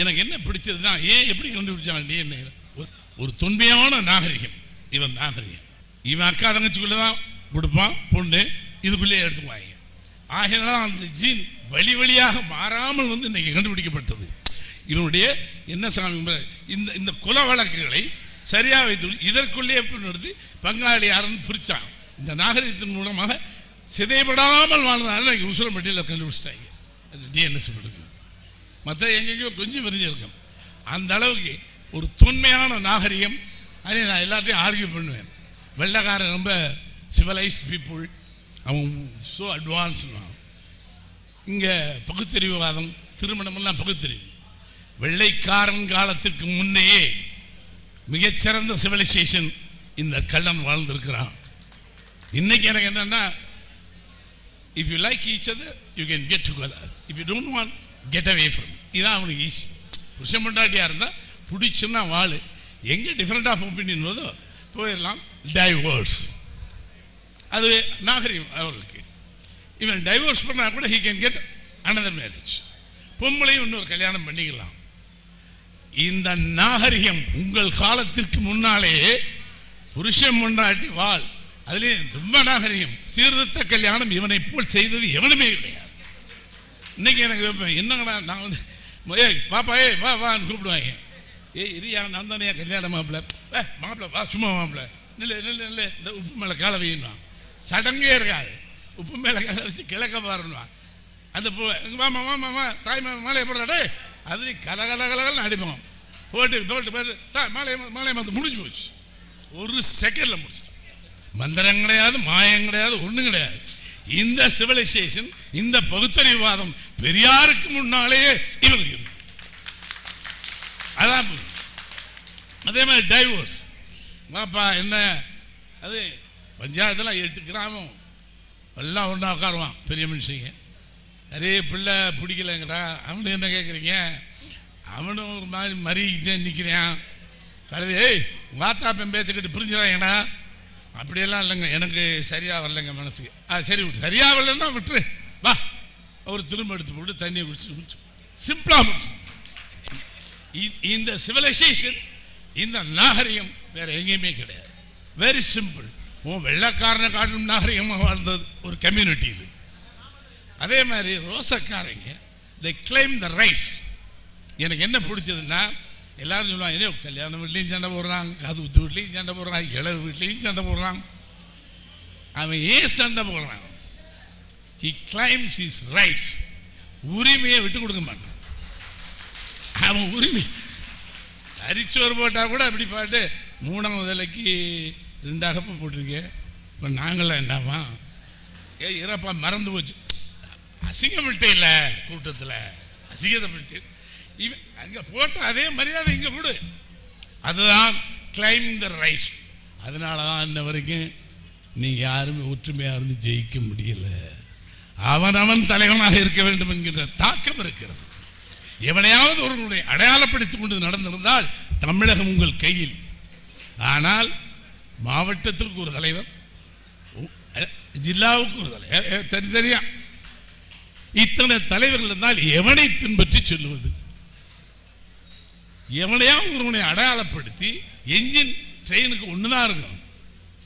எனக்கு என்ன பிடிச்சதுன்னா, ஏன் எப்படி கண்டுபிடிச்சாங்க டிஎன்ஏ? ஒரு தொன்மையான நாகரிகம். இவன் நாகரிகம், இவன் அக்கா தங்கச்சிக்குள்ளே தான் கொடுப்பான், பொண்ணு இதுக்குள்ளேயே எடுத்துக்குவாங்க. ஆகையினால அந்த ஜீன் வழி வழியாக மாறாமல் வந்து இன்னைக்கு கண்டுபிடிக்கப்பட்டது. இவனுடைய என்ன சாமி, இந்த குல வழக்குகளை சரியாக வைத்து இதற்குள்ளே நிறுத்தி பங்காளி யாருன்னு பிரித்தான். இந்த நாகரிகத்தின் மூலமாக சிதைபடாமல் வாழ்ந்தாலும் உசுரம்பட்டியில் கண்டுபிடிச்சிட்டாங்க டிஎன்எஸ் கொடுக்கும். மற்ற எங்கெங்கயோ கொஞ்சம் விரிஞ்சிருக்கும். அந்த அளவுக்கு ஒரு தொன்மையான நாகரிகம். அதே நான் எல்லாத்தையும் ஆர்கியூ பண்ணுவேன். வெள்ளைக்காரன் ரொம்ப சிவலைஸ்ட் பீப்புள், அவன் ஸோ அட்வான்ஸ்னா. இங்கே பகுத்தறிவுவாதம், திருமணமெல்லாம் பகுத்தறிவு. வெள்ளைக்காரன் காலத்திற்கு முன்னையே மிகச்சிறந்த சிவிலைசேஷன் இந்த கள்ளன் வாழ்ந்திருக்கிறான். இன்னைக்கு எனக்கு என்னன்னா, if you like each other you can get together, if you don't want get away from. இதான் அவனுக்கு ஈஸி. புருஷன் பொண்டாட்டியாக இருந்தால் பிடிச்சுன்னா வாழு, எங்கே டிஃப்ரெண்ட் ஆஃப் ஒப்பீனியன் வருதோ போயிடலாம், டைவோர்ஸ். அது நாகரிகம் அவர்களுக்கு. இவன் டைவோர்ஸ் பண்ணால் கூட he can get another marriage. பொம்பளையும் இன்னொரு கல்யாணம் பண்ணிக்கலாம். இந்த நாகரிகம் உங்கள் காலத்திற்கு முன்னாலேயே புருஷன் பொண்டாட்டி வாழ், அதுலேயே ரொம்ப நாகரிகம். சீர்திருத்த கல்யாணம் இவனை போல் செய்தது எவனுமே கிடையாது. இன்னைக்கு எனக்கு வைப்பேன், என்னங்கடா நான் வந்து பாப்பா வா வான்னு கூப்பிடுவாங்க. இது நான் தானே கல்யாணம் மாப்பிள்ள, மாப்பிள்ள வா சும்மா மாப்பிள்ள, இல்லை இல்லை இல்லை இந்த உப்பு மேலே காலை வையணும். சடங்கே இருக்காது. உப்பு மேலே காலை வச்சு கிழக்க பாருன்னுவான். அந்த மாமா மாமா மா தாய் மாமா மாலையை போடுறாடே, அது கலகலகலன்னு அடிப்போம். போட்டு போட்டு போட்டு மாலையை மாலையை வந்து முடிஞ்சு போச்சு. ஒரு செகண்டில் முடிச்சிட்டோம். மந்திரம் கிடையாது, மாயம் கிடையாது, ஒன்றும் கிடையாது. இந்த சிவிலைசேஷன், இந்த பகுத்தறிவாதம் பெரியாருக்கு முன்னாலேயே இவனுக்கு இருக்கு. அதான் அதே மாதிரி டைவோர்ஸ். வாப்பா என்ன அது பஞ்சாயத்தில் 8 கிராமம் எல்லாம் ஒன்றா உட்காருவான் பெரிய மனுஷங்க. நிறைய பிள்ளை பிடிக்கலைங்கிறா, அவனு என்ன கேட்குறீங்க? அவனும் ஒரு மாதிரி மறிக்கிட்டே நிற்கிறான். கழுது ஏய் வாத்தாப்பன் பேச்சுக்கிட்டு பிரிஞ்சுறாங்கடா. அப்படியெல்லாம் இல்லைங்க, எனக்கு சரியாக வரலைங்க மனசுக்கு. சரி விட்டு, சரியாக வரலன்னா விட்டுரு வா. அவர் திரும்ப எடுத்து போட்டு தண்ணியை குடிச்சு சிம்பிளாக முடிச்சு. இந்த சிவிலைசேஷன், இந்த நாகரிகம் வேற எங்கேயுமே கிடையாது. Very simple. வெள்ளைக்காரனை காட்டும் நாகரிகமாக வாழ்ந்தது ஒரு கம்யூனிட்டி இது. அதே மாதிரி ரோசக்காரங்க they claim the rights. எனக்கு என்ன பிடிச்சதுன்னா, எல்லாரும் சொல்லுவாங்க கல்யாண வீட்லையும் சண்டை போடுறாங்க, காது ஊத்து வீட்லையும் சண்டை போடுறாங்க, இளவு வீட்லையும் சண்டை போடுறாங்க. அவன் ஏன் சண்டை போடுறான்? he claims his rights. உரிமையை விட்டு கொடுக்க மாட்டான். அவன் உரிமை அரிச்சோறு போட்டால் கூட அப்படி பாட்டு 3ஆம் விலைக்கு 2 அகப்பு போட்டிருக்கேன். இப்போ நாங்களாம் என்னவா இறப்பா மறந்து போச்சு. அசிங்கப்பட்டு இல்லை கூட்டத்தில் அசிங்கப்பட்டு இவன் அங்கே போட்ட அதே மரியாதை இங்கே கொடு. அதுதான் கிளைம் த ரைட்ஸ். அதனால தான் இன்ன வரைக்கும் நீங்கள் யாருமே ஒற்றுமையாக இருந்து ஜெயிக்க முடியல. அவன் தலைவனாக இருக்க வேண்டும் என்கின்ற தாக்கம் இருக்கிறது. எவனையாவது ஒருவனுடைய அடையாளப்படுத்திக் கொண்டு நடந்திருந்தால் தமிழகம் உங்கள் கையில். ஆனால் மாவட்டத்திற்கு ஒரு தலைவர், ஜில்லாவுக்கு ஒரு தலைவர், தனித்தனியா இத்தனை தலைவர்கள் இருந்தால் எவனை பின்பற்றி சொல்லுவது? எவனையாவது ஒருவனை அடையாளப்படுத்தி என்ஜின் ட்ரெயினுக்கு ஒன்றுதான் இருக்கும்.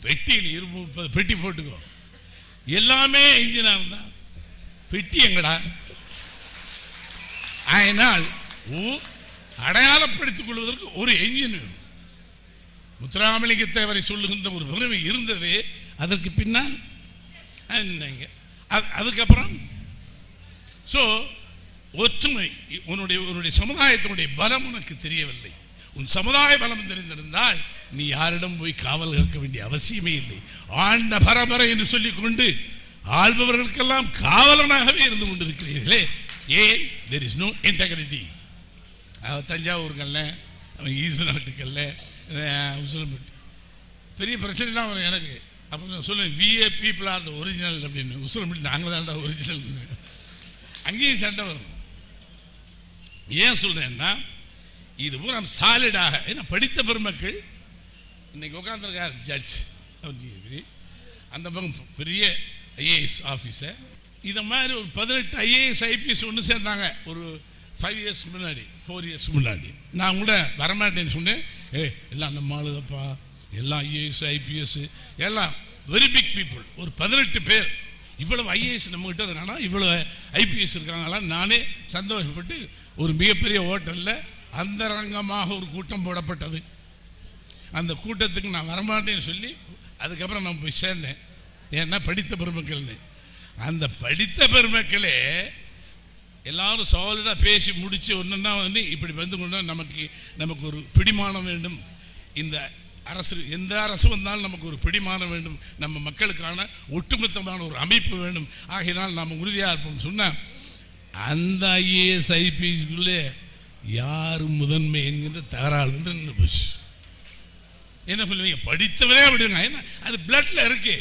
பெட்டியில் 20-30 பெட்டி போட்டுக்கோ. எல்லாமே என்ஜினா இருந்தா பெட்டி எங்கடா? அதனால் அடையாளப்படுத்திக் கொள்வதற்கு ஒரு என்ஜின் வேணும். முத்துராமலிங்க தேவரை சொல்லுகின்ற ஒரு பெருமை இருந்தது. அதற்கு பின்னால் அதுக்கப்புறம் ஒற்றுமை. உன்னுடைய சமுதாயத்தினுடைய பலம் உனக்கு தெரியவில்லை. உன் சமுதாய பலம் தெரிந்திருந்தால் நீ யாரிடம் போய் காவல் காக்க வேண்டிய அவசியமே இல்லை. ஆண்ட பரம்பரை என்று சொல்லிக் கொண்டு ஆள்பவர்களுக்கெல்லாம் காவலனாகவே இருந்து கொண்டிருக்கிறீர்களே. ஏன்? there is no integrity. தஞ்சாவூருக்கல்ல, ஈச நாட்டுக்கல்ல, உசிலம்பட்டி பெரிய பிரச்சனைலாம் வரும் எனக்கு. அப்போ நான் சொல்லுவேன், VA people are the original அப்படின்னு. உசிலம்பட்டி நாங்கள் தான்டா ஒரிஜினல். அங்கேயும் சண்டை வரும். ஏன் சொல்றேன்னா, இது பூரா சாலிடாக, ஏன்னா படித்த பெருமக்கள் இன்னைக்கு உட்காந்துருக்கார் ஜட்ஜ், அந்த பக்கம் பெரிய ஐஏஎஸ் ஆஃபீஸர். இதை மாதிரி ஒரு 18 ஐஏஎஸ் ஐபிஎஸ் ஒன்று சேர்ந்தாங்க ஒரு 5 years முன்னாடி 4 years முன்னாடி நான் கூட வரமாட்டேன்னு சொன்னேன். எல்லாம் நம்ம ஆளுதப்பா, எல்லாம் ஐஏஎஸ் ஐபிஎஸ் எல்லாம் வெரி பிக் பீப்புள், ஒரு 18 பேர். இவ்வளவு ஐஏஎஸ் நம்மகிட்ட இருக்காங்கன்னா இவ்வளவு ஐபிஎஸ் இருக்காங்களா? நானே சந்தோஷப்பட்டு ஒரு மிகப்பெரிய ஹோட்டலில் அந்தரங்கமாக ஒரு கூட்டம் போடப்பட்டது. அந்த கூட்டத்துக்கு நான் வரமாட்டேன்னு சொல்லி அதுக்கப்புறம் நான் போய் சேர்ந்தேன். ஏன்னா படித்த பெருமக்கள்னு. அந்த படித்த பெருமக்களே எல்லாரும் சாலிடாக பேசி முடித்து ஒன்றுன்னா வந்து இப்படி வந்து கொண்டா நமக்கு ஒரு பிடிமானம் வேண்டும். இந்த அரசு எந்த அரசு வந்தாலும் நமக்கு ஒரு பிடிமானம் வேண்டும், நம்ம மக்களுக்கான ஒட்டுமொத்தமான ஒரு அமைப்பு வேண்டும். ஆகையினால் நாம் உறுதியாக இருப்போம் சொன்னால் அந்த ஐஏஎஸ் ஐபிஎஸ்க்குள்ளே யார் முதன்மை என்கின்ற தகராறு வந்து நின்று போச்சு. என்ன சொல்லுவீங்க? படித்தவரே அப்படிங்க. ஏன்னா அது பிளட்ல இருக்கு,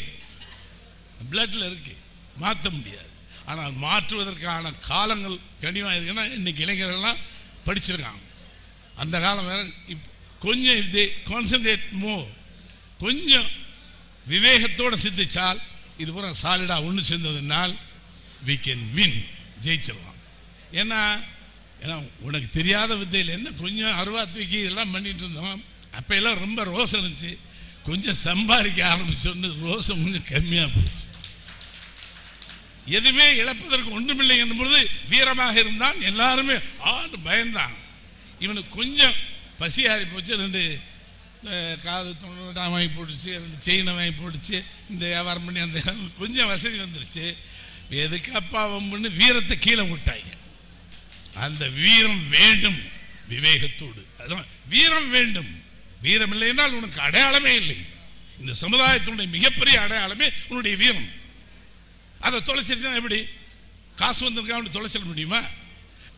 மாற்ற முடியாது. ஆனால் மாற்றுவதற்கான காலங்கள் கனிவாக இருக்குன்னா இன்னைக்கு இளைஞர்கள்லாம் படிச்சிருக்காங்க. அந்த காலம் வேற. கொஞ்சம் இதே கான்சன்ட்ரேட் கொஞ்சம் விவேகத்தோடு சிந்திச்சால் இது பூரா சாலிடாக ஒன்று சேர்ந்ததுனால் we can win, ஜெயிச்சிடலாம். ஏன்னா உனக்கு தெரியாத வித்தையில் என்ன கொஞ்சம் அருவா தூக்கி எல்லாம் பண்ணிட்டு இருந்தோம். அப்போ எல்லாம் ரொம்ப ரோசம் இருந்துச்சு. கொஞ்சம் சம்பாதிக்க ஆரம்பிச்சோன்னு ரோசம் கொஞ்சம் கம்மியாக போச்சு. எதுவுமே இழப்பதற்கு ஒன்றுமில்லை என்பது வீரமாக இருந்தான். எல்லாருமே ஆண்டு பயந்தான். இவனுக்கு கொஞ்சம் பசியாரி போச்சு. 2 காது தொண்ணூறு வாங்கி போட்டுச்சு, 2 செயினை வாங்கி போட்டுச்சு. இந்த வியாபாரம் பண்ணி அந்த கொஞ்சம் வசதி வந்துருச்சு. எதுக்கு அப்பா வம்புன்னு வீரத்தை கீழே விட்டாங்க. அந்த வீரம் வேண்டும் விவேகத்தோடு. அதுதான் வீரம் வேண்டும். வீரம் இல்லை என்றால் உனக்கு அடையாளமே இல்லை. இந்த சமுதாயத்தினுடைய மிகப்பெரிய அடையாளமே உன்னுடைய வீரம். அதை தொலைச்சிருக்கா எப்படி? காசு வந்திருக்கா தொலைச்சிட முடியுமா?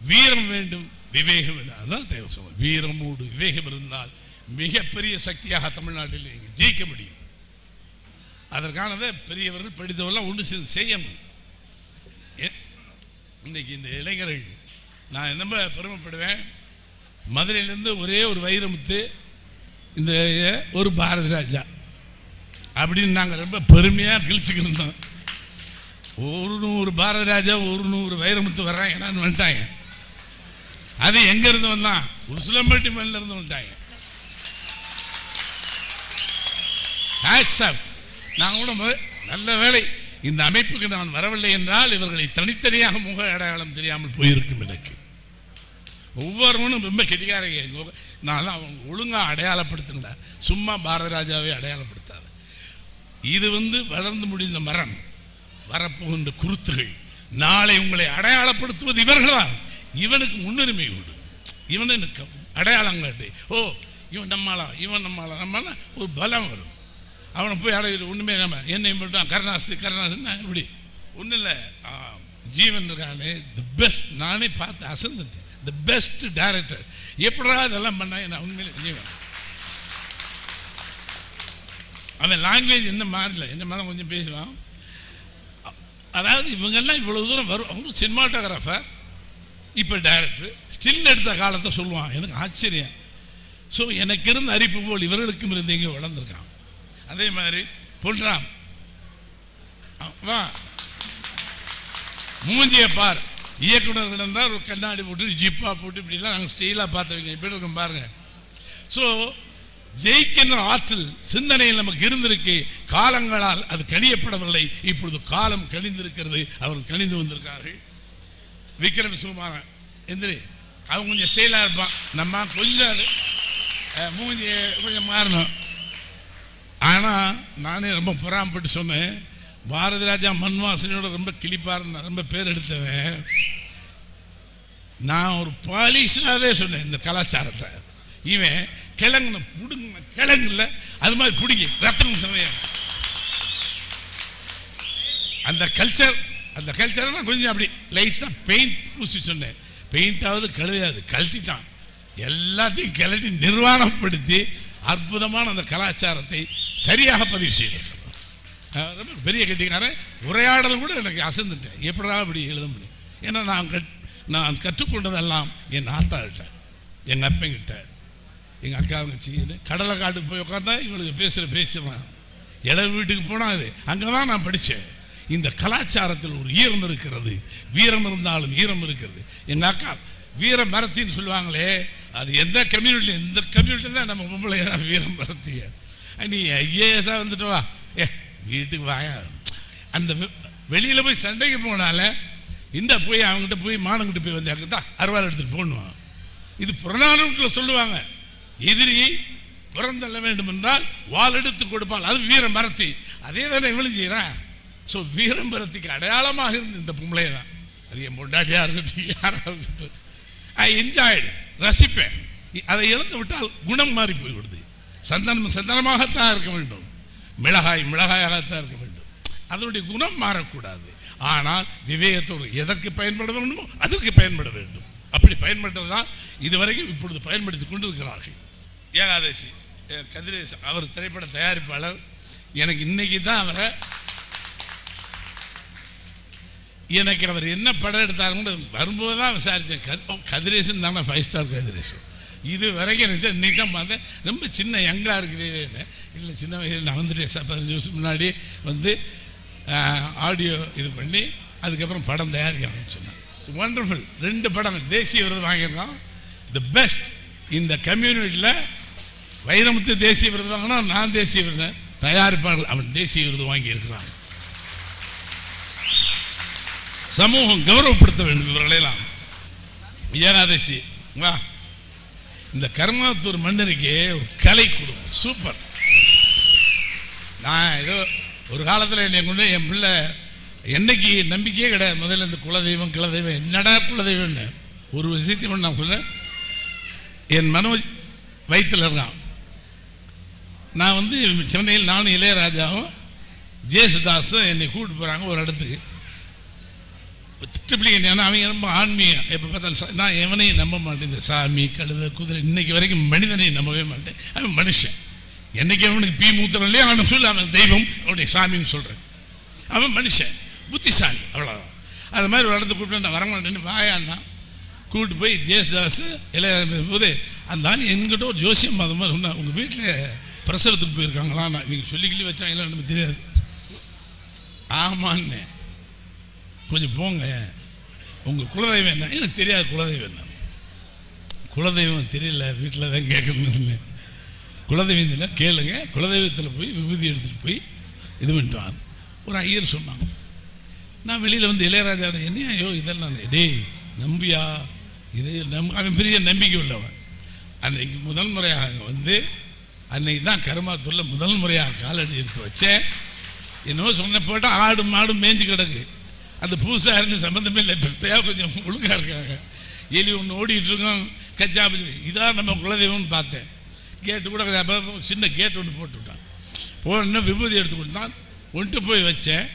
வீரம் வேண்டும், விவேகம் வேண்டும். அதுதான் தேவை. சொல்ல வீரமோடு விவேகம் இருந்தால் மிகப்பெரிய சக்தியாக தமிழ்நாட்டில் நீங்கள் ஜெயிக்க முடியும். அதற்கானதை பெரியவர்கள் படித்தவர்கள் ஒன்று சேர்ந்து செய்யணும். இன்னைக்கு இந்த இளைஞர்கள் நான் ரொம்ப பெருமைப்படுவேன். மதுரையிலேருந்து ஒரே ஒரு வைரமுத்து, இந்த ஒரு பாரதி ராஜா அப்படின்னு நாங்கள் ரொம்ப பெருமையாக கிழிச்சுக்கிட்டு இருந்தோம். 100 பாரதி ராஜா 100 வைரமுத்து வர்றாங்க என்னன்னு வந்துட்டாங்க. அது எங்க இருந்து வந்தான்? உசிலம்பட்டி மண்ணில் இருந்து வந்துட்டாங்க. நாங்கள் கூட நல்ல வேலை இந்த அமைப்புக்கு நான் வரவில்லை என்றால் இவர்களை தனித்தனியாக முக அடையாளம் தெரியாமல் போயிருக்கும். எனக்கு ஒவ்வொருவனும் ரொம்ப கெட்டிக்காரங்க. நான் அவங்க ஒழுங்காக அடையாளப்படுத்தின, சும்மா பாரதி ராஜாவே அடையாளப்படுத்தாது. இது வளர்ந்து முடிந்த மரம், வரப்போகின்ற குருத்துகள். நாளை உங்களை அடையாளப்படுத்துவது இவர்கள்தான். இவனுக்கு முன்னுரிமை உண்டு. இவனுக்கு அடையாளம் காட்டு. இவன் நம்மளா நம்மளா ஒரு பலம் வரும். அவனை போய் அடையிற ஒன்றுமே நம்ம என்னை மட்டும் கருணாசு இப்படி ஒன்றும் இல்லை. ஜீவன் இருக்கானே தி பெஸ்ட். நானே பார்த்து அசந்துட்டேன். The best director. எப்படா இதெல்லாம் பண்ணா நான் உண்மையிலே ஜீவன். அவன் லாங்குவேஜ் என்ன மாறல, என்ன மாதிரி கொஞ்சம் பேசுவான். அதாவது இவங்கெல்லாம் இவ்வளோ தூரம் வரும். அவங்களும் சினிமாட்டோகிராஃபர், இப்போ டைரக்டர், ஸ்டில் எடுத்த காலத்தை சொல்லுவான். எனக்கு ஆச்சரியம். ஸோ எனக்கு இருந்த அரிப்பு போல் இவர்களுக்கும் இருந்து எங்கே வளர்ந்துருக்கான். அதே மாதிரி பொன்ராம் வா மூஞ்சியை பார். இயக்குநர்கள் என்றால் ஒரு கண்ணாடி போட்டு ஜிப்பா போட்டு இப்படிலாம் நாங்கள் ஸ்டைலாக பார்த்தவங்க இப்படி இருக்கோம் பாருங்க. ஸோ ஜெயிக்கின்ற ஆற்றல் சிந்தனையில் நமக்கு இருந்திருக்கு. காலங்களால் அது கணியப்படவில்லை. இப்பொழுது காலம் கணிந்திருக்கிறது. அவர்கள் கணிந்து வந்திருக்கார்கள். விக்ரம் சுகுமாரன் எந்திரி, அவன் கொஞ்சம் ஸ்டைலாக இருப்பான். நம்ம கொஞ்சம் அது மூஞ்சி கொஞ்சம் மாறணும். ஆனால் நானே ரொம்ப பொறாமப்பட்டு சொன்னேன். பாரதி ராஜா மண் வாசனையோட ரொம்ப கிளிப்பாருன்னு ரொம்ப பேர் எடுத்தவன். நான் ஒரு பாலிஷனாகவே சொன்னேன் இந்த கலாச்சாரத்தை. இவன் கிழங்கு புடுங்க கிழங்கு இல்லை, அது மாதிரி பிடிங்க ரத்தனம் சமயம். அந்த கல்ச்சர் கொஞ்சம் அப்படி லைட்டாக பெயிண்ட் பூசி சொன்னேன். பெயிண்டாவது கழுவையாது, கழட்டிட்டான். எல்லாத்தையும் கழட்டி நிர்வாணப்படுத்தி அற்புதமான அந்த கலாச்சாரத்தை சரியாக பதிவு செய்திருக்கிறோம். ரொம்ப பெரிய கட்டிக்காரன். உரையாடல் கூட எனக்கு அசந்துட்டேன். எப்படா அப்படி எழுத முடியும்? ஏன்னா நான் கற்றுக்கொண்டதெல்லாம் என் ஆத்தாள்கிட்ட, எங்கள் அப்பங்கிட்ட, எங்கள் அக்கா தங்கச்சி. கடலை காட்டுக்கு போய் உட்காந்தா இவளுக்கு பேசுகிற பேச்சு தான். இளவு வீட்டுக்கு போனால் அது அங்கே தான் நான் படித்தேன். இந்த கலாச்சாரத்தில் ஒரு ஈரம் இருக்கிறது. வீரம் இருந்தாலும் ஈரம் இருக்கிறது. எங்கள் அக்கா வீர மரத்தின்னு சொல்லுவாங்களே, அது எந்த கம்யூனிட்டி, இந்த கம்யூனிட்டி தான் நம்ம பொம்பளை வீர மரத்திய. நீ ஐஏஎஸ்ஸா வந்துட்டு வா, வீட்டுக்கு வாயா. அந்த வெளியில் போய் சண்டைக்கு போனால இந்த போய் அவங்ககிட்ட போய் மானங்கிட்ட போய் வந்து அங்கே தான் அறுவாள் எடுத்துகிட்டு போடணும். இது புறநானூற்றில் சொல்லுவாங்க, எதிரியை புறந்தள்ள வேண்டும் என்றால் வாள் எடுத்து கொடுப்பாள், அது வீர மரத்தி. அதே தானே இவளும் செய்கிறான். ஸோ வீரம்பரத்துக்கு அடையாளமாக இருந்து இந்த பொம்பளை தான். அது என் பொண்டாட்டியாக இருக்கட்டும், யாராக இருக்கட்டும், ஐ என்ஜாய்டு, ரசிப்பேன். அதை இழந்து விட்டால் குணம் மாறி போய்விடுது. சந்தனம் சந்தனமாகத்தான் இருக்க வேண்டும், மிளகாய் மிளகாயாகத்தான் இருக்க வேண்டும். அதனுடைய குணம் மாறக்கூடாது. ஆனால் விவேகத்தோடு எதற்கு பயன்பட வேண்டுமோ அதற்கு பயன்பட வேண்டும். அப்படி பயன்பட்டதான் இதுவரைக்கும் இப்பொழுது பயன்படுத்தி கொண்டிருக்கிறார்கள். ஏகாதசி கதிரேஷ் அவர் திரைப்பட தயாரிப்பாளர். எனக்கு இன்னைக்கு தான் அவரை, எனக்கு அவர் என்ன படம் எடுத்தாருன்னு வரும்போது தான் விசாரித்தேன். கதிரேசன் தானே, 5 ஸ்டார் கதிரேசன். இது வரைக்கும் எனக்கு இன்னைக்கு தான் பார்த்தேன். ரொம்ப சின்ன யங்காக இருக்கிறேன். இல்லை, சின்ன வயதில் நான் வந்துட்டேன். 15 வருஷம் முன்னாடி வந்து ஆடியோ இது பண்ணி அதுக்கப்புறம் படம் தயாரிக்கணும்னு சொன்னேன். ஒண்டர்ஃபுல். 2 படம் தேசிய விருது வாங்கியிருக்கான். தி பெஸ்ட் இந்த கம்யூனிட்டியில். வைரமுத்து தேசிய விருது வாங்கினா, நான் தேசிய விருது, தயாரிப்பாளர் அவன் தேசிய விருது வாங்கியிருக்கிறான். சமூகம் கௌரவப்படுத்த வேண்டும் இவர்களெல்லாம். ஏகாதசி வா, இந்த கருமாத்தூர் மன்னருக்கு ஒரு கலை குடும்பம் சூப்பர். நான் ஏதோ ஒரு காலத்தில் என்னை கொண்டு என் பிள்ளை என்னைக்கு நம்பிக்கையே கிடையாது. முதல்ல இந்த குலதெய்வம் கிளதெய்வம் என்னடா குலதெய்வம்னு ஒரு விஷயத்தையும் நான் சொல்ல, என் மனோஜ் வயிற்றில் இருக்கான். நான் வந்து சென்னையில் நானும் இளையராஜாவும் ஜேசுதாஸும் என்னை கூப்பிட்டு போகிறாங்க ஒரு இடத்துக்கு. திட்டப்பிள்ளைங்க அவங்க ரொம்ப ஆன்மீகம். எப்போ பார்த்தாலும் நான் எவனையும் நம்ப மாட்டேன். இந்த சாமி கழுதை குதிரை இன்னைக்கு வரைக்கும் மனிதனையும் நம்பவே மாட்டேன். அவன் மனுஷன். என்னைக்கு அவனுக்கு பீ மூத்திரம் இல்லையோ அவனை சொல்லு அவன் தெய்வம், அவனுடைய சாமின்னு சொல்கிறேன். அவன் மனுஷன், புத்திசாலி, அவ்வளோதான். அது மாதிரி ஒரு இடத்துக்கு கூப்பிட்டு நான் வரமாட்டேன்னு வாயான்னா கூப்பிட்டு போய் ஜேசுதாஸ் இளைய போது அந்த ஆள் என்கிட்ட ஒரு ஜோசியம் அது மாதிரி சொன்னா, உங்கள் வீட்டில் பிரசவத்துக்கு போயிருக்காங்களா? நான் நீங்கள் சொல்லிக்கிள்ளி வச்சாங்களா எனக்கு தெரியாது. ஆமான்னு, கொஞ்சம் போங்க, உங்கள் குலதெய்வம் என்ன? எனக்கு தெரியாது குலதெய்வம் என்ன. குலதெய்வம் தெரியல, வீட்டில் தான் கேட்கணும்னு. குலதெய்வம் இல்லை, கேளுங்க. குலதெய்வத்தில் போய் விபூதி எடுத்துகிட்டு போய் இது பண்ணிட்டு ஒரு ஐயர் சொன்னாங்க. நான் வெளியில் வந்து இளையராஜா என்ன ஐயோ இதெல்லாம் டேய் நம்பியா இது அவன் பெரிய நம்பிக்கை உள்ளவன். அன்றைக்கு முதல் முறையாக வந்து அன்னைக்கு தான் கருமாத்தூரில் முதல் முறையாக காலடி எடுத்து வச்சேன். என்னவோ சொன்ன போட்டால் ஆடு மாடு மேய்ஞ்சி கிடக்கு. அந்த பூசாரின்னு சம்மந்தமே இல்லை. இப்போ கொஞ்சம் ஒழுங்காக இருக்காங்க. எலி ஒன்று ஓடிட்டு இருக்கோம், கச்சாபி. இதான் நம்ம குலதெய்வம்னு பார்த்தேன். கேட்டு கூட சின்ன கேட்டு ஒன்று போட்டு விட்டான். போன விபூதி எடுத்து கொடுத்தான், ஒன்ட்டு போய் வச்சேன்.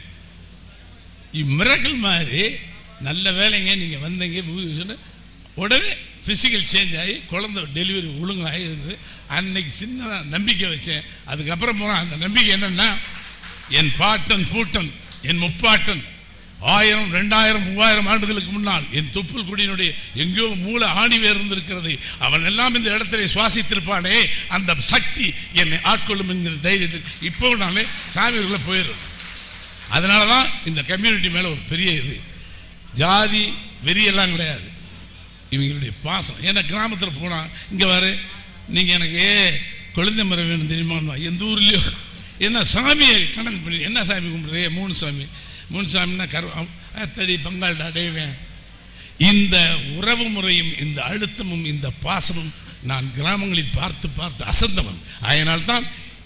மிரக்கல் மாதிரி நல்ல வேலைங்க நீங்கள் வந்தீங்க விபூதி. உடனே ஃபிசிக்கல் சேஞ்ச் ஆகி குழந்தை டெலிவரி ஒழுங்காகி இருந்தது. அன்னைக்கு சின்ன நம்பிக்கை வச்சேன். அதுக்கப்புறம் போனால் அந்த நம்பிக்கை என்னென்னா, என் பாட்டன் பூட்டன் என் முப்பாட்டன் 1000, 2000, 3000 ஆண்டுகளுக்கு முன்னால் என் தொப்புள் குடியினுடைய எங்கேயோ மூளை ஆணிவேர் இருந்திருக்கிறது. அவன் எல்லாம் இந்த இடத்துல சுவாசித்திருப்பானே, அந்த சக்தி என்னை ஆட்கொள்ளும் என்கிற தைரியத்தில் இப்போ நானே சாமிக்குள்ளே போயிடுறது. அதனால தான் இந்த கம்யூனிட்டி மேலே ஒரு பெரிய இது. ஜாதி வெறியெல்லாம் கிடையாது, இவங்களுடைய பாசம். ஏன்னா கிராமத்தில் போனால் இங்கே வர நீங்கள் எனக்கு குழந்தை முறை வேணும் தெரியுமா? எந்த ஊர்லேயோ என்ன சாமியை கணக்கு பண்ணி என்ன சாமி கும்பிட்றே? 3 சாமி. 3 சாமின்னா அத்தடி பங்காளி அடைவேன். இந்த உறவு முறையும் இந்த அழுத்தமும் இந்த பாசமும் நான் கிராமங்களில் பார்த்து பார்த்து அசந்தவன். அதனால்தான்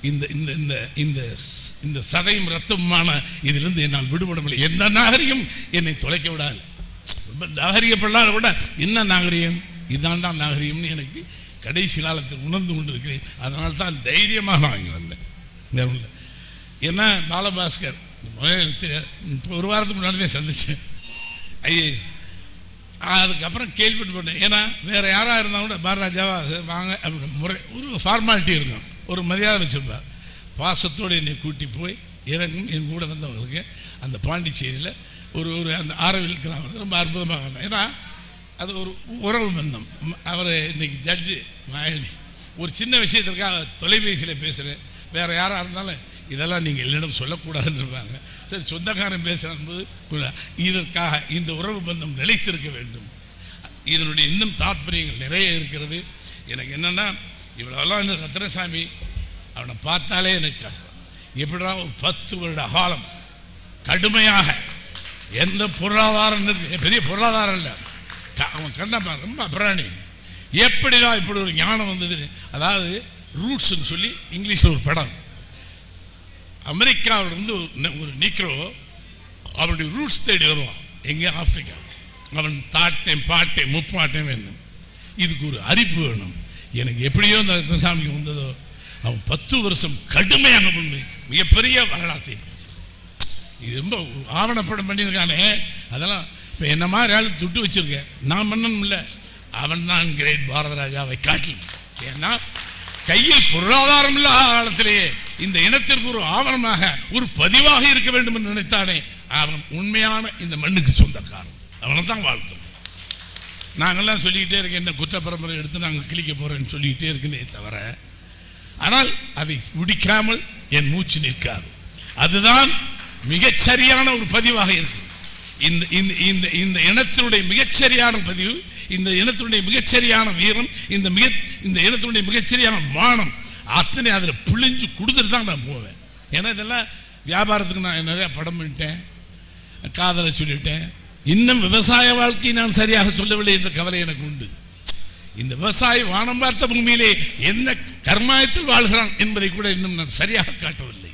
இந்த இந்த இந்த இந்த இந்த சதையும் ரத்தமுமான இதிலிருந்து என்னால் விடுபட முடியல. எந்த நாகரிகம் என்னை தொலைக்க விடாது. ரொம்ப நாகரிகப்படலாம் கூட என்ன நாகரிகம், இதாண்டா நாகரிகம்னு எனக்கு கடைசி காலத்தில் உணர்ந்து கொண்டு இருக்கிறேன். அதனால தான் தைரியமாக வாங்கி வந்தேன். ஏன்னா பாலபாஸ்கர் இப்போ ஒரு வாரத்துக்கு முன்னாடி சந்திச்சேன் ஐஏஎஸ். அதுக்கப்புறம் கேள்விப்பட்டு போட்டேன். ஏன்னா வேறு யாராக இருந்தால் கூட பாரராஜாவா வாங்க அப்படின்னு முறை ஒரு ஃபார்மாலிட்டி இருக்கும், ஒரு மரியாதை வச்சுருப்பார். பாசத்தோடு என்னை கூட்டி போய் எனக்கும் என் கூட வந்தவங்களுக்கு அந்த பாண்டிச்சேரியில் ஒரு ஒரு அந்த ஆரவில் கிராமம் ரொம்ப அற்புதமாக. ஏன்னா அது ஒரு உறவு பந்தம். அவர் இன்னைக்கு ஜட்ஜு மாயடி. ஒரு சின்ன விஷயத்திற்காக தொலைபேசியில் பேசுகிறேன். வேறு யாராக இருந்தாலும் இதெல்லாம் நீங்கள் என்னிடம் சொல்லக்கூடாதுன்னு இருப்பாங்க. சரி, சொந்தக்காரன் பேசுகிற போது இதற்காக இந்த உறவு பந்தம் நிலைத்திருக்க வேண்டும். இதனுடைய இன்னும் தாற்பயங்கள் நிறைய இருக்கிறது. எனக்கு என்னென்னா இவ்வளோலாம் இந்த ரத்னசாமி அவனை பார்த்தாலே எனக்கு எப்படின்னா ஒரு 10 வருட காலம் கடுமையாக எந்த பொருளாதாரம் பெரிய பொருளாதாரம் இல்லை, அவன் கண்ணப்பா ரொம்ப பிராணி. எப்படிதான் இப்படி ஒரு ஞானம் வந்தது? அதாவது ரூட்ஸ்ன்னு சொல்லி இங்கிலீஷில் ஒரு படம், அமெரிக்காவிலிருந்து ஒரு நீக்ரோ அவனுடைய ரூட்ஸ் தேடி வருவான் எங்கே ஆப்பிரிக்கா. அவன் தாட்டேன் பாட்டேன் முப்பாட்டேன் வேணும், இதுக்கு ஒரு அறிப்பு வேணும். எனக்கு எப்படியோ இந்த ரத்னசாமிக்கு வந்ததோ அவன் 10 வருஷம் கடுமையாக பண்ணி மிகப்பெரிய வரலாற்றை இது ரொம்ப ஆவணப்படம் பண்ணியிருக்கானே. அதெல்லாம் இப்போ என்ன மாதிரி ஆள் துட்டு வச்சிருக்கேன் நான் பண்ணணும் இல்லை, அவன் தான் கிரேட் பாரத ராஜாவை காட்டில். ஏன்னா கையில் பொருளாதாரம் இல்லாத காலத்திலேயே இந்த இனத்திற்கு ஒரு ஆவணமாக ஒரு பதிவாக இருக்க வேண்டும் என்று நினைத்தானே அவன் உண்மையான இந்த மண்ணுக்கு சொந்தக்காரன். அவனை தான் வாழ்த்தணும். நாங்கள்லாம் சொல்லிக்கிட்டே இருக்கேன், என்ன குற்ற பரம்பரை எடுத்து நாங்கள் கிழிக்க போகிறேன்னு சொல்லிக்கிட்டே இருக்குன்னே தவிர, ஆனால் அதை முடிக்காமல் என் மூச்சு நிற்காது. அதுதான் மிகச்சரியான ஒரு பதிவாக இருக்கு. இந்த இனத்தினுடைய மிகச்சரியான பதிவு, இந்த இனத்தினுடைய மிகச்சரியான வீரம், இந்த இனத்தினுடைய மிகச்சரியான மானம் அத்தனை அதில் பிழிஞ்சு கொடுத்துட்டு தான் நான் போவேன். ஏன்னா இதெல்லாம் வியாபாரத்துக்கு நான் நிறையா படம் பண்ணிட்டேன், காதலை சொல்லிட்டேன். இன்னும் விவசாய வாழ்க்கையை நான் சரியாக சொல்லவில்லை என்ற கவலை எனக்கு உண்டு. இந்த விவசாயி வானம் பார்த்த பூமியிலே என்ன கர்மாயத்தில் வாழ்கிறான் என்பதை கூட இன்னும் நான் சரியாக காட்டவில்லை.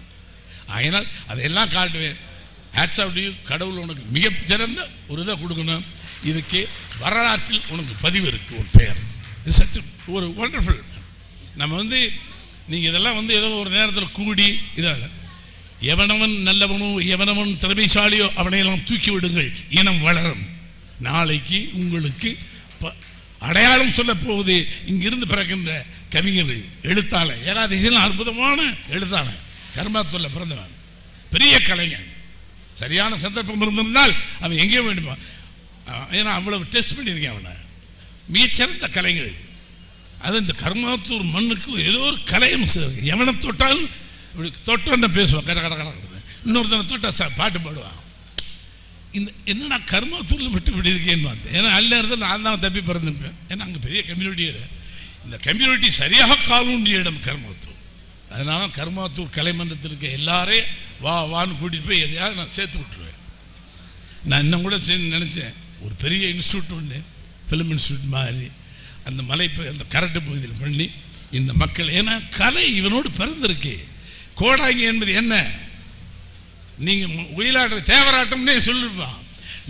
ஆகினால் அதையெல்லாம் காட்டுவேன். Hats off to you. கடவுள் உனக்கு மிக சிறந்த ஒரு இதை கொடுக்கணும். இதுக்கு வரலாற்றில் உனக்கு பதிவு இருக்குது, ஒரு பெயர். இது சச்சு ஒரு ஒண்டர்ஃபுல். நம்ம நீங்கள் இதெல்லாம் ஏதோ ஒரு நேரத்தில் கூடி இதாக எவனவன் நல்லவனோ எவனவன் திறமைசாலியோ அவனையெல்லாம் தூக்கி விடுங்கள், இனம் வளரும். நாளைக்கு உங்களுக்கு அடையாளம் சொல்ல போவது இங்கிருந்து பிறக்கின்ற கவிஞர், எழுத்தாளர். ஏகாதசியில் அற்புதமான எழுத்தாளர், கர்மாத்தூர்ல பிறந்தவன், பெரிய கலைஞன். சரியான சந்தர்ப்பம் இருந்திருந்தால் அவன் எங்கேயோ வேண்டுமா. ஏன்னா அவ்வளவு டெஸ்ட் பண்ணியிருக்கேன் அவனை. மிகச்சிறந்த கலைஞர். அது இந்த கர்மாத்தூர் மண்ணுக்கு ஏதோ ஒரு கலையம் எவனை தொட்டாலும் இப்படி தொட்டோன்னு பேசுவான், கர கட கட. இன்னொருத்தனை தொட்டா பாட்டு பாடுவான். இந்த என்னன்னா கர்மாத்தூரில் விட்டு இப்படி இருக்கேன்னு பார்த்தேன். ஏன்னா அல்ல இருந்தால் நான் தான் தப்பி பிறந்திருப்பேன். ஏன்னா அங்கே பெரிய கம்யூனிட்டி இடம். இந்த கம்யூனிட்டி சரியாக காலூண்டிய இடம் கர்மாத்தூர். அதனால கர்மாத்தூர் கலைமன்றத்தில் இருக்க எல்லாரையும் வான்னு கூட்டிகிட்டு போய் எதையாவது நான் சேர்த்து விட்டுருவேன். நான் இன்னும் கூட நினச்சேன், ஒரு பெரிய இன்ஸ்டியூட் ஒன்று, ஃபிலிம் இன்ஸ்டியூட் மாதிரி அந்த அந்த கரட்டு பகுதியில் பண்ணி இந்த மக்கள், ஏன்னா கலை இவனோடு பிறந்திருக்கு. கோடாங்கி என்பது என்ன? நீங்கள் ஒயிலாட்ட தேவராட்டம்னே சொல்லிருப்பான்.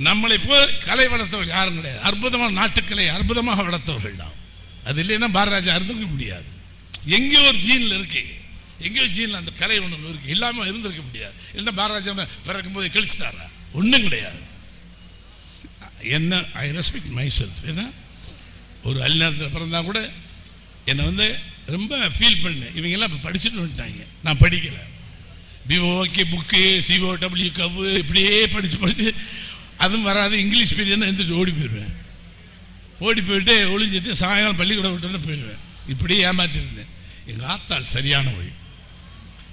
நம்மளை போல் கலை வளர்த்தவர்கள் யாரும் கிடையாது. அற்புதமான நாட்டுக்கலை அற்புதமாக வளர்த்தவர்கள் தான். அது இல்லைன்னா பாரராஜா இருந்திருக்க முடியாது. எங்கேயோ ஒரு ஜீனில் இருக்கு, எங்கேயோ ஜீனில் அந்த கலை ஒன்று இருக்கு, இல்லாமல் இருந்திருக்க முடியாது. இல்லைன்னா பாரராஜா பிறக்கும் போது கழிச்சுட்டாரா? ஒன்றும் கிடையாது. என்ன ஐ ரெஸ்பெக்ட் மை செல்ஃப். ஏன்னா ஒரு அல்நேரத்தில் பிறந்தா கூட என்னை ரொம்ப ஃபீல் பண்ணேன். இவங்கெல்லாம் இப்போ படிச்சுட்டு வந்துட்டாங்க, நான் படிக்கலை. பிஓகே புக்கு சிஓடபிள்யூ கவ்வு இப்படியே படித்து அதுவும் வராது. இங்கிலீஷ் பீரியட்னா எழுந்திரிச்சு ஓடி போயிடுவேன். ஓடி போயிட்டு ஒளிஞ்சிட்டு சாயங்காலம் பள்ளிக்கூடம் விட்டுன்னு போயிடுவேன். இப்படியே ஏமாத்திருந்தேன். எங்கள் ஆத்தாள் சரியான வழி.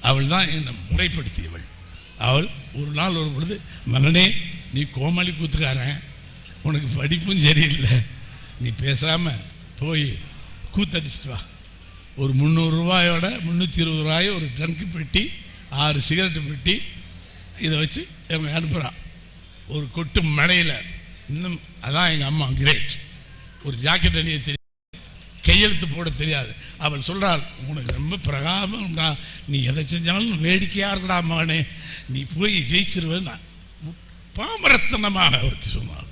அவள் தான் என்னை முறைப்படுத்தியவள். அவள் ஒரு நாள் ஒரு பொழுது, மகனே நீ கோமாளி கூத்துக்காரன், உனக்கு படிப்பும் சரியில்லை, நீ பேசாமல் போய் கூத்தடிச்சிட்டு வா. ஒரு 300 ரூபாயோட 320 ரூபாய் ஒரு ட்ரங்கு பெட்டி, 6 சிகரெட்டு பெட்டி, இதை வச்சு என்னை அனுப்புகிறான். ஒரு கொட்டு மழையில். இன்னும் அதான் எங்கள் அம்மா கிரேட். ஒரு ஜாக்கெட் அணிய தெரியாது, கையெழுத்து போட தெரியாது. அவள் சொல்கிறாள், உனக்கு ரொம்ப பிரகாமம்டா, நீ எதை செஞ்சாலும் வேடிக்கையாக இருக்கடா மகனே, நீ போய் ஜெயிச்சிருவேன். பாமரத்தனமாக ஒருத்தி சொன்னாள்.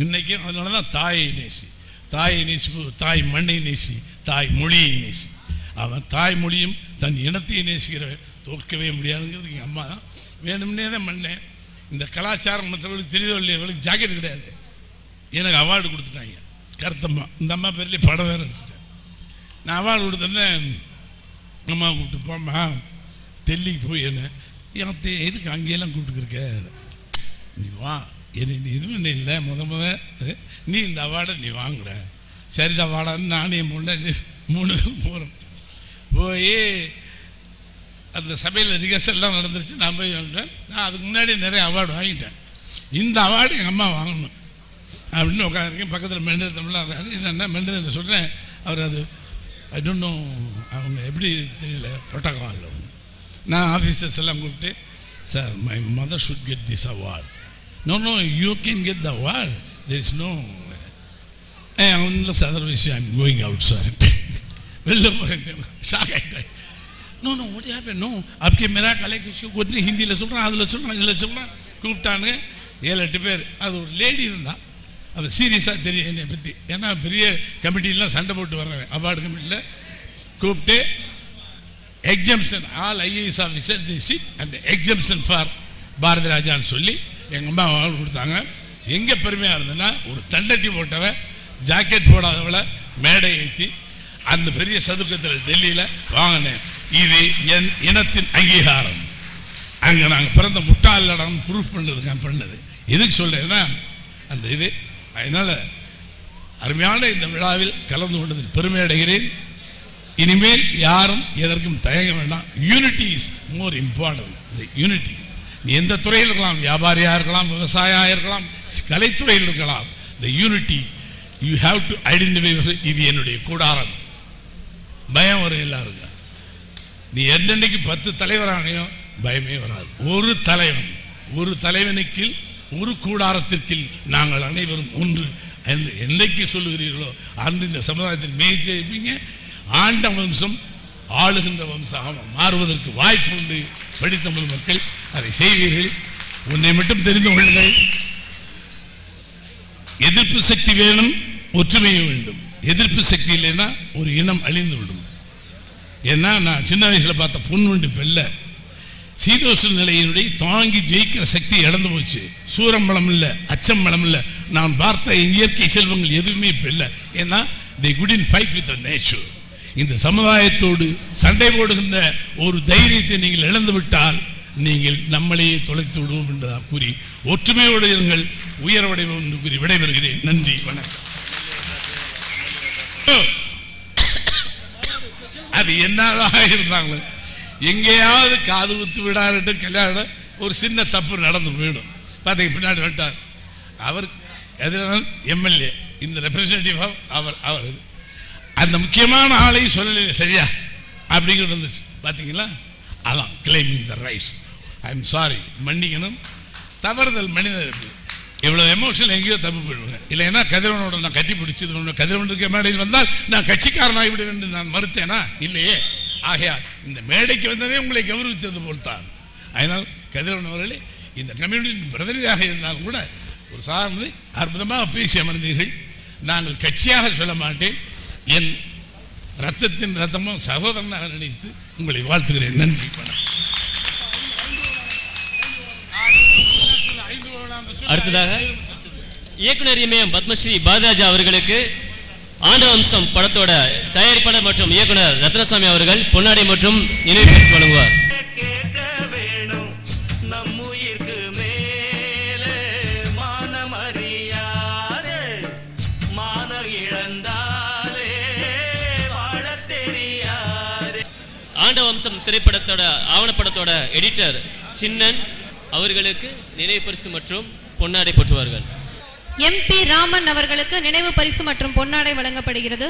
இன்னைக்கு அதனால தான் தாயை நேசி, தாயை நேசி, தாய் மண்ணை நேசி, தாய் மொழியை நேசி. அவன் தாய் மொழியும் தன் இனத்தையை நேசிக்கிற தோற்கவே முடியாதுங்கிறது எங்கள் அம்மா தான். வேணும்னே தான் பண்ணேன். இந்த கலாச்சாரம் மற்றவர்களுக்கு தெரியுதோ இல்லையா, அவளுக்கு ஜாக்கெட் கிடையாது. எனக்கு அவார்டு கொடுத்துட்டாங்க, கருத்தம்மா. இந்த அம்மா பேர்லேயே படம் வேறு எடுத்துட்டேன். நான் அவார்டு கொடுத்தேன்னே அம்மா கூப்பிட்டு போம்மா டெல்லிக்கு போய் என்ன எனக்கு எதுக்கு அங்கேயெல்லாம் கூப்பிட்டுருக்க, நீ வா, என்ன நீ இதுவும் இல்லை, நீ இந்த அவார்டை நீ வாங்குற. சரிடா வாடான்னு நானே 3 போகிறோம். போய் அந்த சபையில் ரிகர்சல்லாம் நடந்துருச்சு. நான் போய் வாங்கிட்டேன். நான் அதுக்கு முன்னாடி நிறைய அவார்டு வாங்கிட்டேன். இந்த அவார்டு எங்கள் அம்மா வாங்கணும். அப்படின்னு உட்காந்துருக்கேன். பக்கத்தில் மெண்டல் தமிழ்லாம் இருக்காரு. என்னென்ன மெண்டல் சொல்கிறேன். அவர் அது ஐ டோன்ட் நோ அவங்க எப்படி தெரியல ப்ரோட்டோகால். நான் ஆஃபீஸர்ஸ் எல்லாம் கூப்பிட்டு, sir my mother should get this award. No you can get the award, there is no other விஷயம். I'm going out sir. வெளில போகிறேன். ஷாக் ஆகிட்டேன். Know what happen? நோ அப்படி मेरा கலை கிஷு கொஞ்சம் ஹிந்தியில் சொல்கிறான், அதில் சொல்கிறான், இதில் சொல்கிறான். கூப்பிட்டானுங்க 7-8 பேர். அது ஒரு லேடி இருந்தால் அது சீரியஸாக தெரியும் என்னை பற்றி. ஏன்னா பெரிய கமிட்டிலாம் சண்டை போட்டு வர்றேன். அவார்டு கமிட்டியில் கூப்பிட்டு exemption all IAS officer the sit and exemption for Bharathi ராஜான்னு சொல்லி எங்கள் அம்மா அவார்டு கொடுத்தாங்க. எங்கே பெருமையாக இருந்ததுன்னா, ஒரு தண்டட்டி போட்டவ ஜாக்கெட் போடாதவளை மேடை ஏற்றி அந்த பெரிய சதுக்கத்தில் டெல்லியில் வாங்கினேன். இது என் இனத்தின் அங்கீகாரம். அங்கே நாங்கள் பிறந்த முட்டாள் இடம் ப்ரூஃப் பண்ணது. எதுக்கு சொல்கிறேன்னா அந்த இது. அதனால் அருமையான இந்த விழாவில் கலந்து கொண்டதில் பெருமை அடைகிறேன். இனிமேல் யாரும் எதற்கும் தயங்க வேண்டாம். Unity is more important. இந்த யூனிட்டி நீ எந்த துறையில் இருக்கலாம், வியாபாரியாக இருக்கலாம், விவசாயியாக இருக்கலாம், கலைத்துறையில் இருக்கலாம். இந்த unity you have to identify. இது என்னுடைய கூடாரம். பயம் வரும் எல்லாருக்கும். நீ என்னன்னைக்கு 10 தலைவரானையோ பயமே வராது. ஒரு தலைவனுக்கு ஒரு கூடாரத்திற்கு நாங்கள் அனைவரும் ஒன்று என்று என்னைக்கு சொல்லுகிறீர்களோ அன்று இந்த சமுதாயத்தில் மேய்ப்பீங்க. ஆண்ட வம்சம் ஆளுகின்ற வம்சமாக மாறுவதற்கு வாய்ப்பு உண்டு. படித்தமிழ் மக்கள் அதை செய்வீர்கள். உன்னை மட்டும் தெரிந்து கொள்ளுங்கள். எதிர்ப்பு சக்தி வேணும், ஒற்றுமையும் வேண்டும். எதிர்ப்பு சக்தி இல்லைன்னா ஒரு இனம் அழிந்து விடும். ஏன்னா நான் சின்ன வயசில் பார்த்த பொண்ணுண்டு பெல்ல சீதோஷ நிலையினுடைய தாங்கி ஜெயிக்கிற சக்தி இழந்து போச்சு. சூரம்பலம் இல்லை, அச்சம்பலம் இல்லை. நான் பார்த்த இயற்கை செல்வங்கள் எதுவுமே இப்போ இல்லை. ஏன்னா they couldn't fight with the nature. இந்த சமுதாயத்தோடு சண்டை போடுகின்ற ஒரு தைரியத்தை நீங்கள் இழந்து விட்டால் நீங்கள் நம்மளையே தொலைத்து விடுவோம் என்றதாக கூறி ஒற்றுமையோடு இருங்கள், உயர்வடைவோம் என்று கூறி விடைபெறுகிறேன். நன்றி, வணக்கம். அது என்னதாக இருந்தாங்க, எங்கேயாவது காது ஊத்து விடாது கல்யாணம் ஒரு சின்ன தப்பு நடந்து போயிடும். பார்த்தீங்க பின்னாடி வந்துட்டார் அவர் எதிரான எம்எல்ஏ, இந்த ரெப்ரஸன்டேட்டிவ் அவர் அந்த முக்கியமான ஆளையும் சொல்லலை சரியா அப்படிங்கிறது வந்துச்சு. பார்த்தீங்களா, அதான் claiming the rights. I'm sorry, மன்னிக்கணும். தவறுதல் மனிதர். இவ்வளோ எமோஷனல் எங்கேயோ தப்பு போயிடுவேன். இல்லைன்னா கதிரவனோட நான் கட்டி பிடிச்சது கதிரவனுக்கு மேடையில் வந்தால் நான் கட்சிக்காரனாகி விட வேண்டும் நான் மறுத்தேனா? இல்லையே. ஆகையால் இந்த மேடைக்கு வந்ததே உங்களை கௌரவித்தது போல்தான். அதனால் கதிரவன் அவர்களே இந்த கம்யூனிட்டியின் பிரதிநிதியாக இருந்தாலும் கூட ஒரு சார்ந்து அற்புதமாக பேசி அமர்ந்தீர்கள். நாங்கள் கட்சியாக சொல்ல மாட்டேன், என் ரத்தத்தின் ரத்தமும் சகோதரனாக நினைத்து உங்களை வாழ்த்துகிறேன். நன்றி, வணக்கம். அடுத்ததாக இயக்குனர் இமயம் பத்மஸ்ரீ பாரதிராஜா அவர்களுக்கு ஆண்டவம்சம் படத்தோட தயாரிப்பாளர் மற்றும் இயக்குனர் ரத்னசாமி அவர்கள் பொன்னாடை மற்றும் நினைவு பரிசு வழங்குவார். ஆண்டவம்சம் திரைப்படத்தோட ஆவணப்படத்தோட எடிட்டர் சின்னன் அவர்களுக்கு நினைவு பரிசு மற்றும் பொன்னாடை போற்றுவார்கள். MP ராமன் அவர்களுக்கு நினைவு பரிசு மற்றும் பொன்னாடை வழங்கப்படுகிறது.